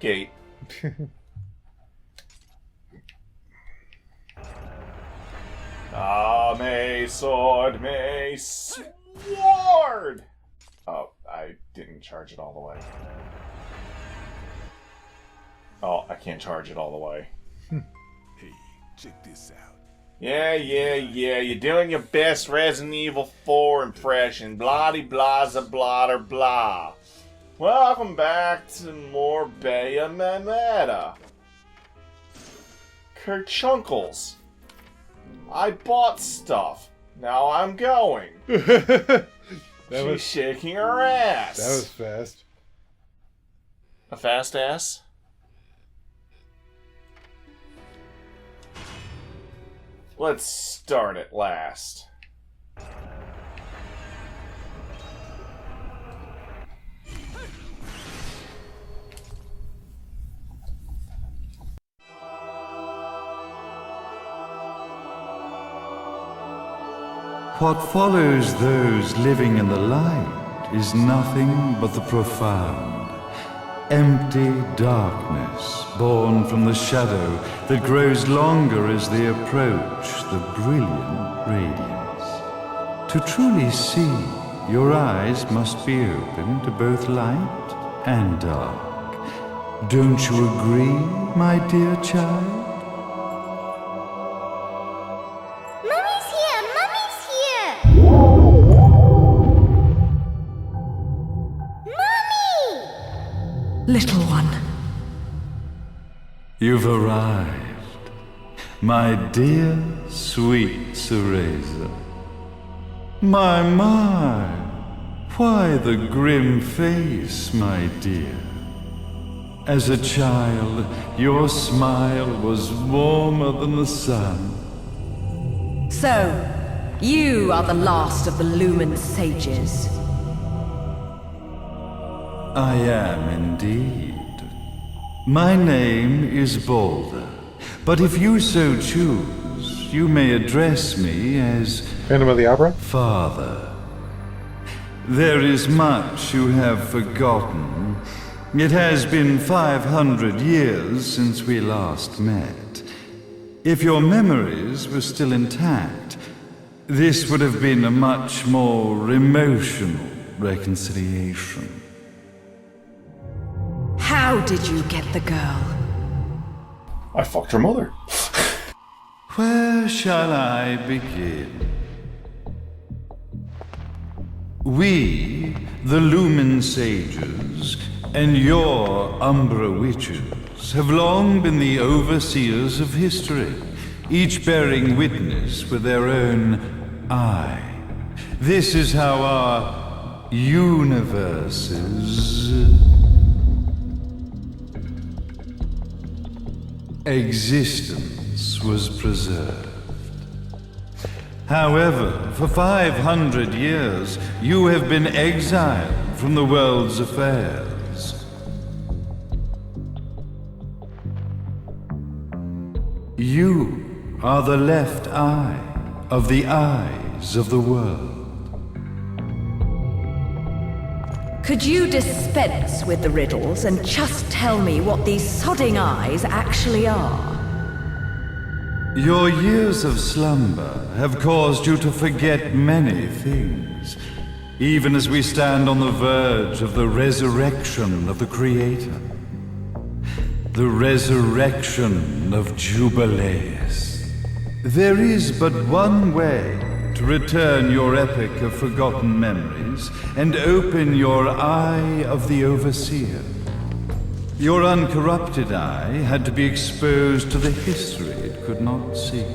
Gate. Mace, sword, mace, sword! Oh, I didn't charge it all the way. Oh, I can't charge it all the way. Hey, check this out. Yeah. You're doing your best Resident Evil 4 impression. Blah-de-blah-za, blah-de-blah. Welcome back to more Bayonetta. Kerchunkles. I bought stuff. Now I'm going. She's shaking her ass. That was fast. A fast ass? Let's start it last. What follows those living in the light is nothing but the profound, empty darkness born from the shadow that grows longer as they approach the brilliant radiance. To truly see, your eyes must be open to both light and dark. Don't you agree, my dear child? Little one. You've arrived, my dear, sweet Cereza. My, why the grim face, my dear? As a child, your smile was warmer than the sun. So, you are the last of the Lumen sages. I am indeed. My name is Balder, but if you so choose, you may address me as Phantom of the Opera? Father. There is much you have forgotten. It has been 500 years since we last met. If your memories were still intact, this would have been a much more emotional reconciliation. How did you get the girl? I fucked her mother. Where shall I begin? We, the Lumen Sages, and your Umbra Witches, have long been the overseers of history, each bearing witness with their own eye. This is how our universes existence was preserved. However, for 500 years, you have been exiled from the world's affairs. You are the left eye of the eyes of the world. Could you dispense with the riddles and just tell me what these sodding eyes actually are? Your years of slumber have caused you to forget many things, even as we stand on the verge of the resurrection of the Creator. The resurrection of Jubileus. There is but one way to return your epic of forgotten memories and open your eye of the Overseer. Your uncorrupted eye had to be exposed to the history it could not see.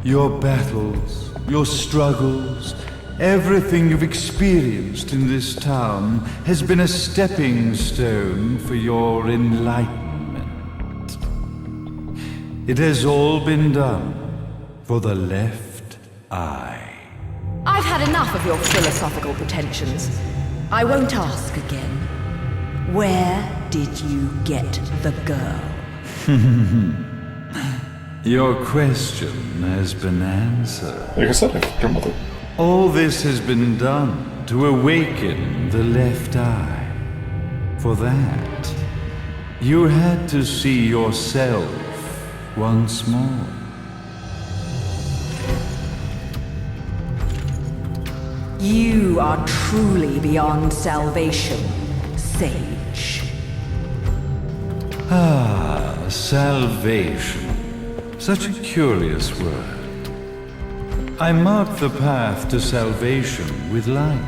Your battles, your struggles, everything you've experienced in this town has been a stepping stone for your enlightenment. It has all been done for the left eye. I've had enough of your philosophical pretensions. I won't ask again. Where did you get the girl? Your question has been answered. Like I said, I fucked her mother. All this has been done to awaken the left eye. For that, you had to see yourself once more. You are truly beyond salvation, sage. Ah, salvation. Such a curious word. I mark the path to salvation with light.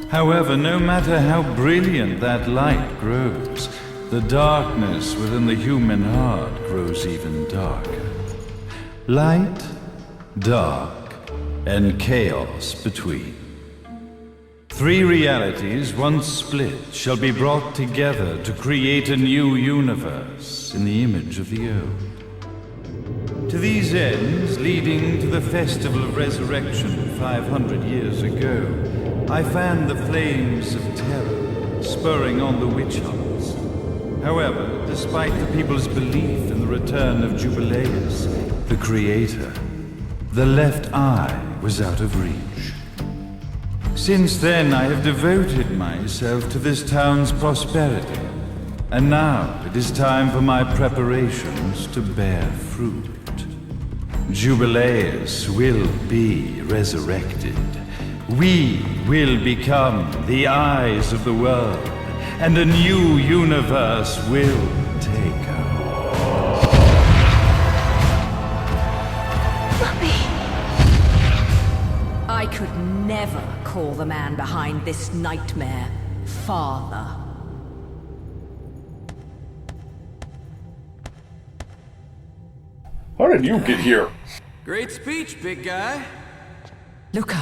However, no matter how brilliant that light grows, the darkness within the human heart grows even darker. Light, dark, and chaos between. Three realities, once split, shall be brought together to create a new universe in the image of the old. To these ends, leading to the Festival of Resurrection 500 years ago, I fanned the flames of terror, spurring on the witch hunts. However, despite the people's belief in the return of Jubileus, the Creator, the left eye was out of reach. Since then, I have devoted myself to this town's prosperity, and now it is time for my preparations to bear fruit. Jubileus will be resurrected. We will become the eyes of the world, and a new universe will take over. I could never call the man behind this nightmare father. How did you get here? Great speech, big guy. Luca.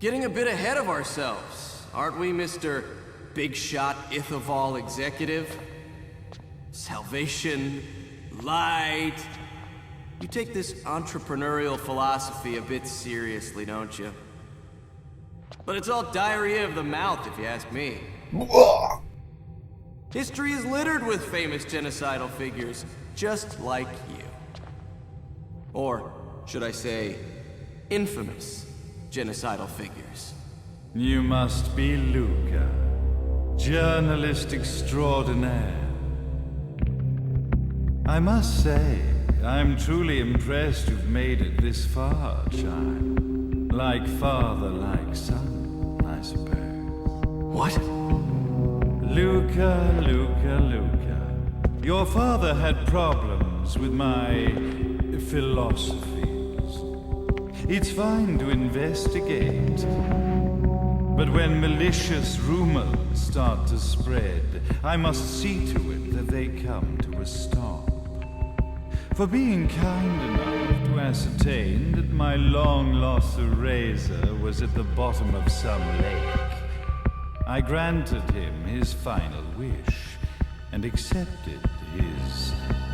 Getting a bit ahead of ourselves, aren't we, Mr. Big Shot Ithaval Executive? Salvation, light. You take this entrepreneurial philosophy a bit seriously, don't you? But it's all diarrhea of the mouth, if you ask me. History is littered with famous genocidal figures, just like you. Or, should I say, infamous genocidal figures. You must be Luca, journalist extraordinaire. I must say, I'm truly impressed you've made it this far, child. Like father, like son, I suppose. What? Luca, Luca, Luca. Your father had problems with my philosophies. It's fine to investigate, but when malicious rumors start to spread, I must see to it that they come to a stop. For being kind enough to ascertain that my long-lost eraser was at the bottom of some lake, I granted him his final wish and accepted his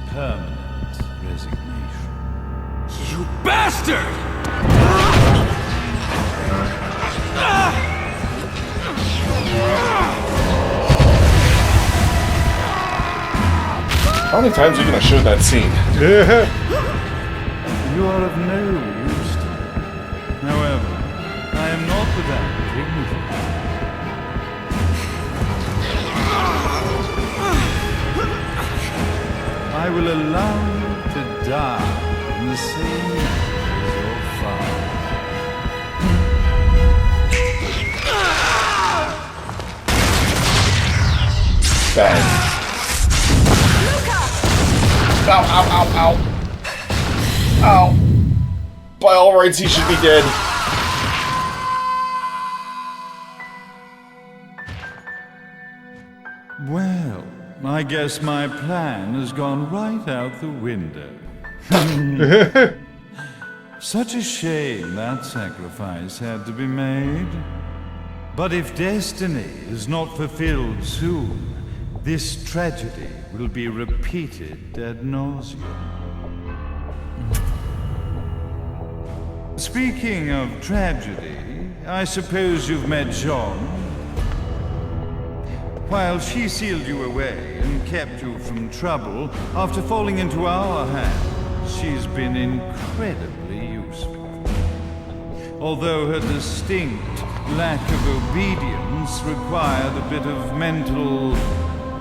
permanent resignation. You bastard! How many times are you gonna show that scene? You are of no use to me. However, I am not without dignity. I will allow you to die in the same way as your father. Bang. Ow, ow, ow, ow. Ow. By all rights, he should be dead. Well, I guess my plan has gone right out the window. Such a shame that sacrifice had to be made. But if destiny is not fulfilled soon, this tragedy will be repeated ad nauseum. Speaking of tragedy, I suppose you've met Jean. While she sealed you away and kept you from trouble, after falling into our hands, she's been incredibly useful. Although her distinct lack of obedience required a bit of mental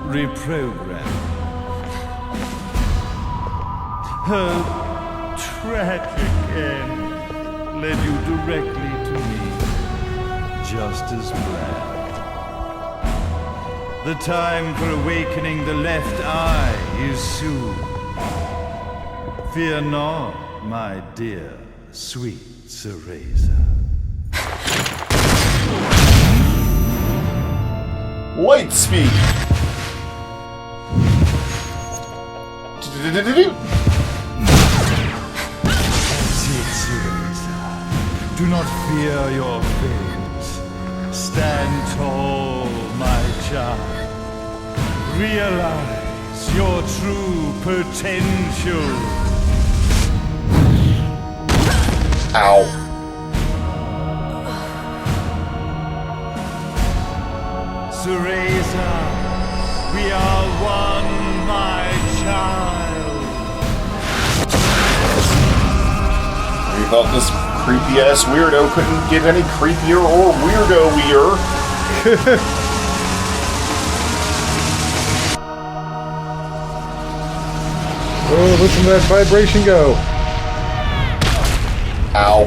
reprogramming. Her tragic end led you directly to me, just as planned. The time for awakening the left eye is soon. Fear not, my dear, sweet Cereza. Light speed! That's it, Cereza. Do not fear your fate. Stand tall, my child. Realize your true potential. Ow. Cereza, we are one, my child. We thought this creepy-ass weirdo couldn't get any creepier or weirdo-ier. Oh, listen to that vibration go. Ow.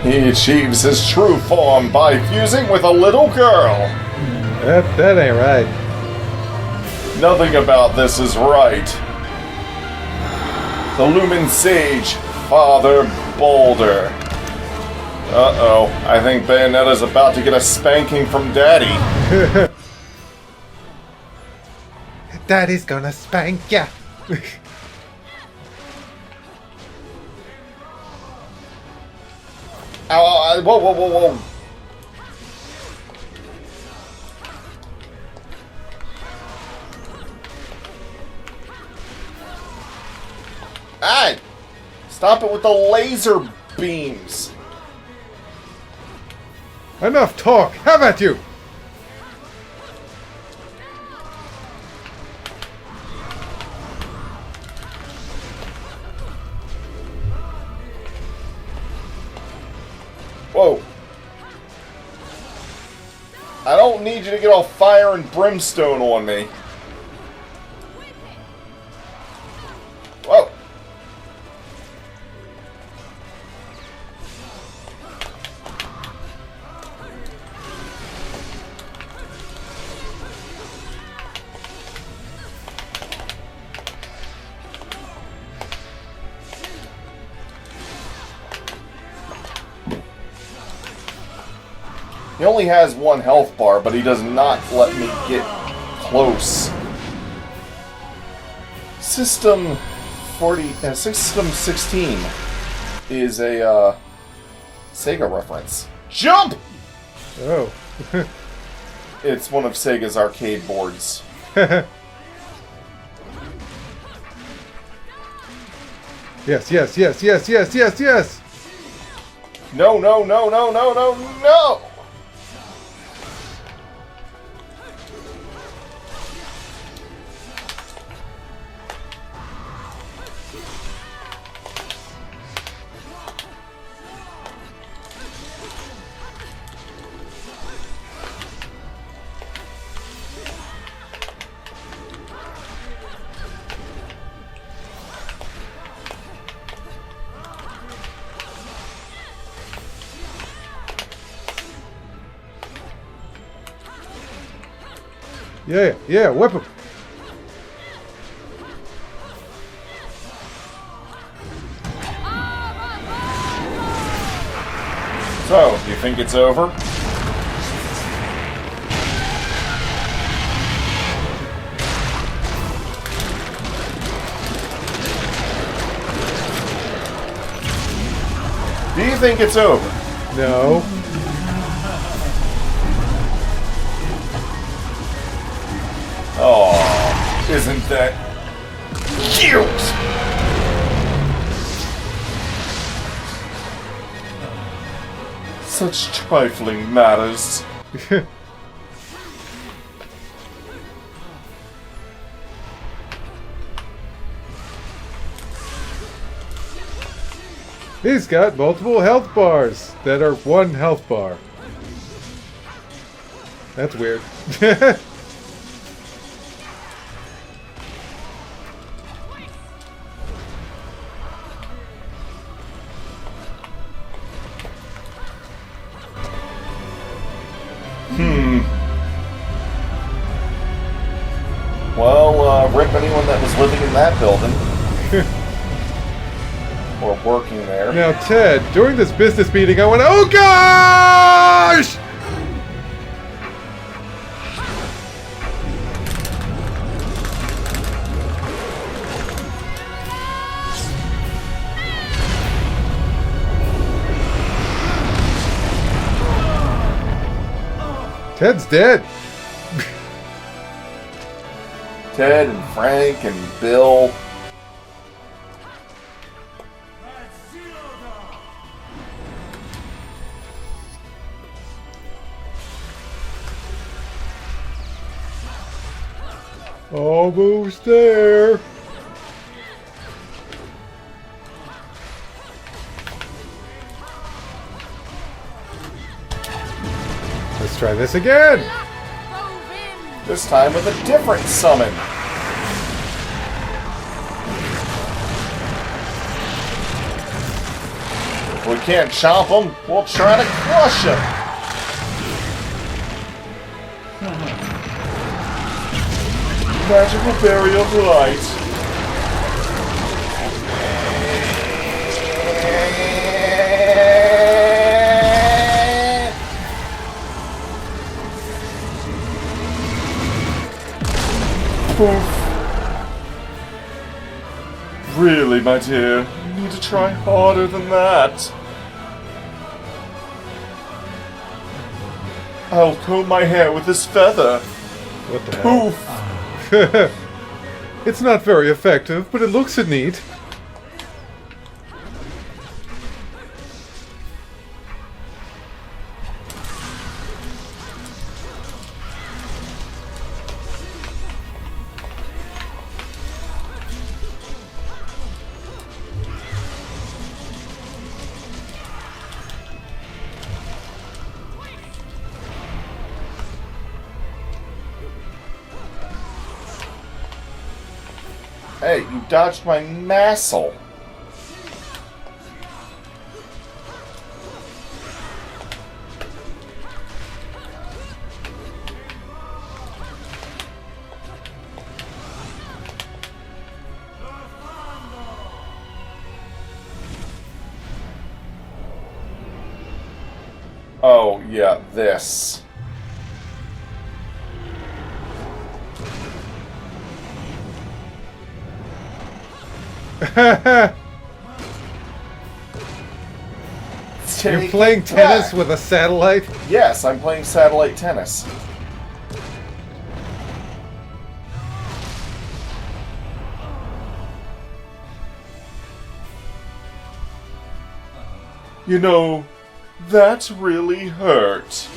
He achieves his true form by fusing with a little girl. That ain't right. Nothing about this is right. The Lumen Sage, Father Boulder. Uh-oh, I think Bayonetta's about to get a spanking from Daddy. Daddy's gonna spank ya. Ow, whoa, whoa, whoa, whoa. Hey! Stop it with the laser beams. Enough talk. How about you? Whoa. I don't need you to get all fire and brimstone on me. Whoa. He only has one health bar, but he does not let me get close. System 16 is a Sega reference. Jump! Oh. It's one of Sega's arcade boards. Yes, yes, yes, yes, yes, yes, yes. No, no, no, no, no, no, no! Yeah, yeah, whip him. So, you think it's over? Do you think it's over? No. Oh, isn't that cute? Such trifling matters. He's got multiple health bars that are one health bar. That's weird. Well, rip anyone that was living in that building. Or working there. Now, Ted, during this business meeting, I went, oh gosh! Ted's dead. Ted and Frank and Bill. Almost there. Let's try this again. This time with a different summon. If we can't chomp him, we'll try to crush him. Magical Berry of Light. Poof. Really, my dear, you need to try harder than that. I'll comb my hair with this feather. What the hell? Poof. It's not very effective, but it looks neat. Hey, you dodged my massel. Oh, yeah, this. You're playing tennis with a satellite? Yes, I'm playing satellite tennis. You know, that really hurt.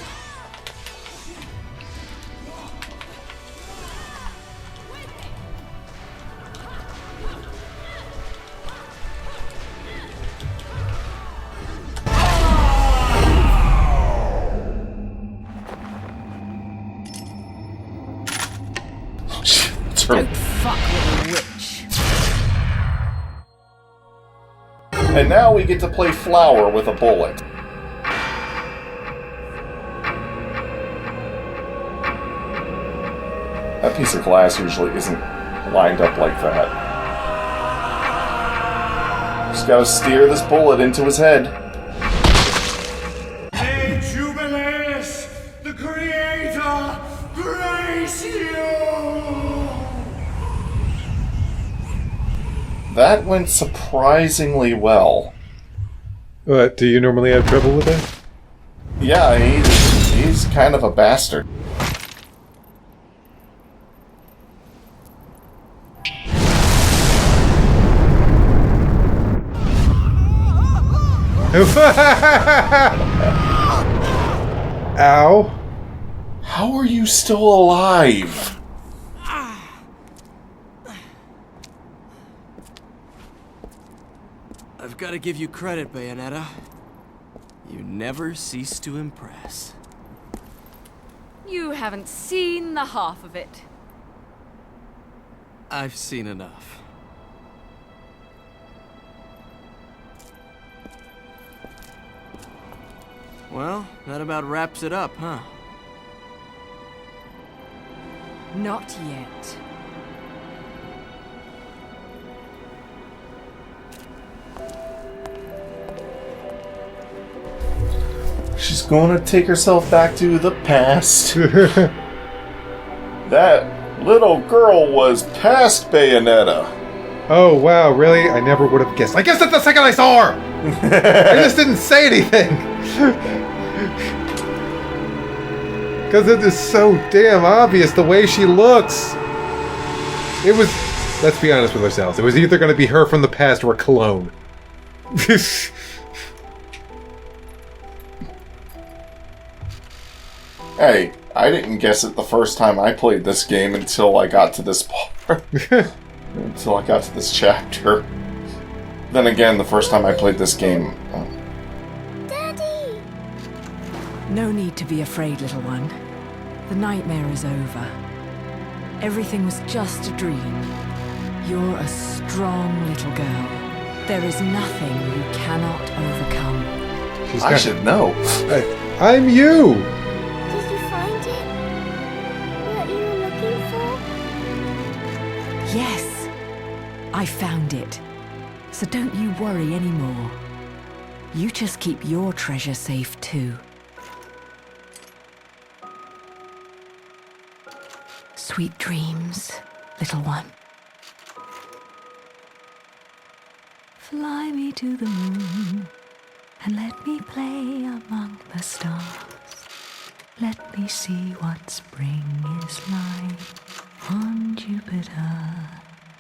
Don't fuck with a witch. And now we get to play Flower with a bullet. That piece of glass usually isn't lined up like that. Just gotta steer this bullet into his head. Hey, Jubileus, the Creator, grace you! That went surprisingly well. What, do you normally have trouble with that? Yeah, he's kind of a bastard. Ow. How are you still alive? I've gotta give you credit, Bayonetta. You never cease to impress. You haven't seen the half of it. I've seen enough. Well, that about wraps it up, huh? Not yet. She's going to take herself back to the past. That little girl was past Bayonetta. Oh, wow, really? I never would have guessed. I guessed it the second I saw her! I just didn't say anything! Because it is so damn obvious the way she looks. It was... Let's be honest with ourselves. It was either going to be her from the past or Cologne. Hey, I didn't guess it the first time I played this game until I got to this part. Until I got to this chapter. Then again, the first time I played this game... Daddy! No need to be afraid, little one. The nightmare is over. Everything was just a dream. You're a strong little girl. There is nothing you cannot overcome. I should know. I'm you! Did you find it? What you were looking for? Yes, I found it. So don't you worry anymore. You just keep your treasure safe too. Sweet dreams, little one. Fly me to the moon and let me play among the stars. Let me see what spring is like on Jupiter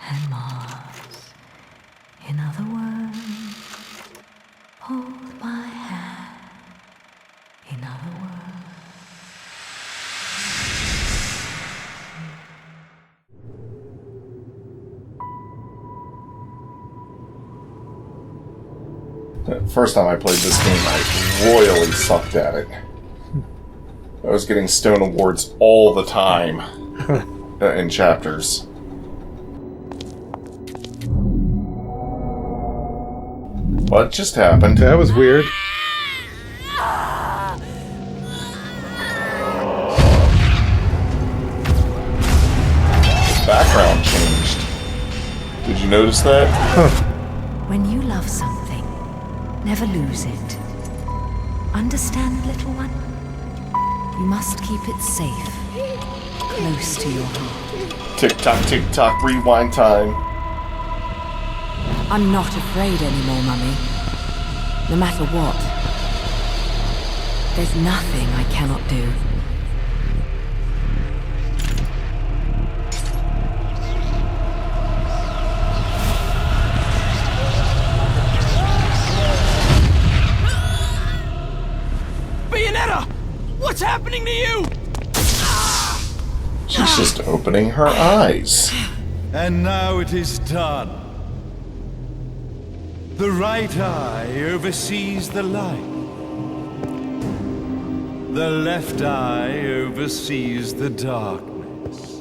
and Mars. In other words, hold my hand. In other words. The first time I played this game, I royally sucked at it. I was getting Stone Awards all the time in chapters. What just happened? That was weird. The background changed. Did you notice that? When you love something, never lose it. Understand, little one? You must keep it safe, close to your heart. Tick tock, rewind time. I'm not afraid anymore, Mummy. No matter what. There's nothing I cannot do. Bayonetta! What's happening to you? She's just opening her eyes. And now it is done. The right eye oversees the light. The left eye oversees the darkness.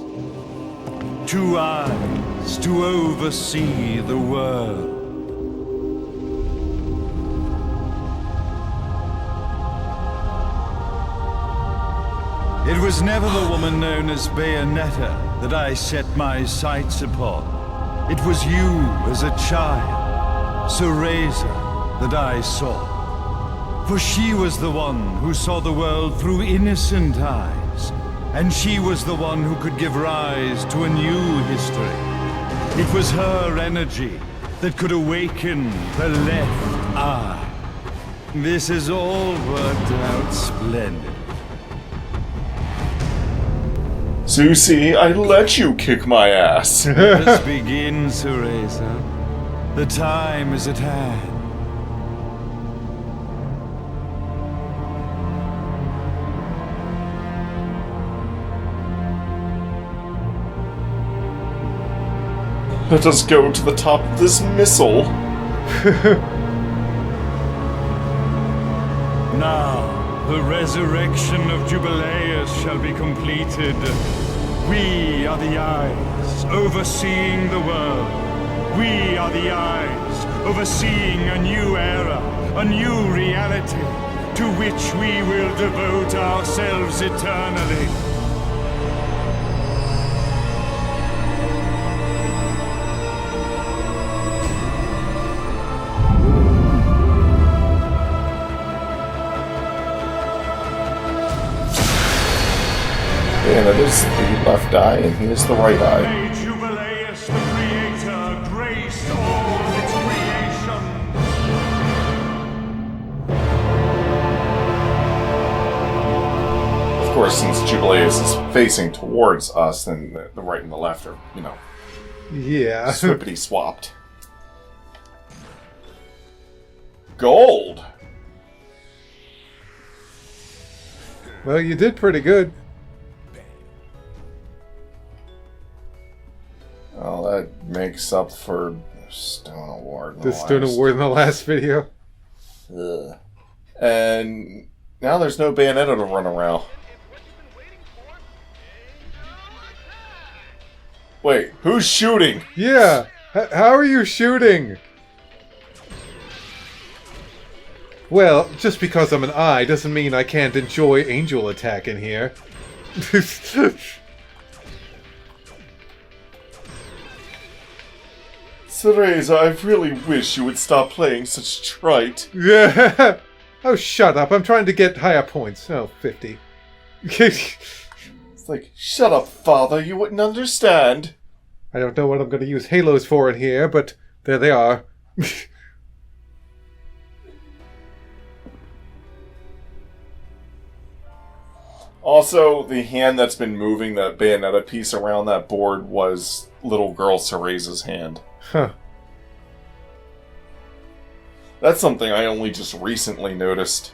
2 eyes to oversee the world. It was never the woman known as Bayonetta that I set my sights upon. It was you as a child, Cereza, that I saw. For she was the one who saw the world through innocent eyes, and she was the one who could give rise to a new history. It was her energy that could awaken the left eye. This has all worked out splendid. Susie, I let you kick my ass. Let us begin, Cereza. The time is at hand. Let us go to the top of this missile. Now, the resurrection of Jubileus shall be completed. We are the eyes, overseeing the world. We are the eyes, overseeing a new era, a new reality, to which we will devote ourselves eternally. And it is the left eye, and he is the right eye. May Jubileus, the Creator, grace all its creation. Of course, since Jubileus is facing towards us, then the right and the left are, you know, Yeah. swippity swapped. Gold! Well, you did pretty good. Well, that makes up for Stone Award. The Stone Award in the last video. Ugh. And now there's no Bayonetta to run around. Wait, who's shooting? Yeah. How are you shooting? Well, just because I'm an eye doesn't mean I can't enjoy angel attack in here. Cereza, I really wish you would stop playing such trite. Yeah. Oh, shut up. I'm trying to get higher points. Oh, 50. It's like, shut up, father, you wouldn't understand. I don't know what I'm going to use halos for in here, but there they are. Also, the hand that's been moving that Bayonetta piece around that board was little girl Cereza's hand. Huh. That's something I only just recently noticed.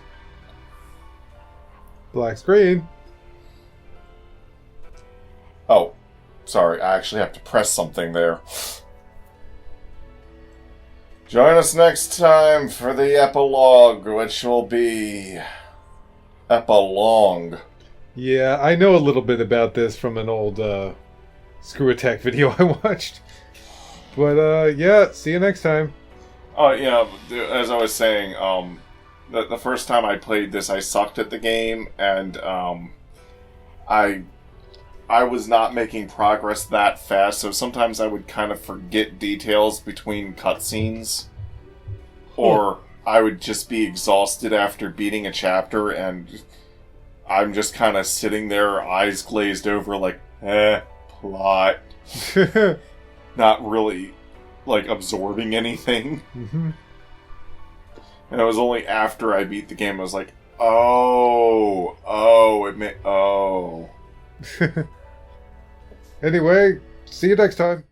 Black screen. Oh, sorry, I actually have to press something there. Join us next time for the epilogue, which will be... Epilogue. Yeah, I know a little bit about this from an old Screw Attack video I watched. But, yeah, see you next time. Oh, yeah, as I was saying, the first time I played this, I sucked at the game, and I was not making progress that fast, so sometimes I would kind of forget details between cutscenes, or I would just be exhausted after beating a chapter, and I'm just kind of sitting there, eyes glazed over, like, plot. Not really, like, absorbing anything. Mm-hmm. And it was only after I beat the game, I was like, Anyway, see you next time.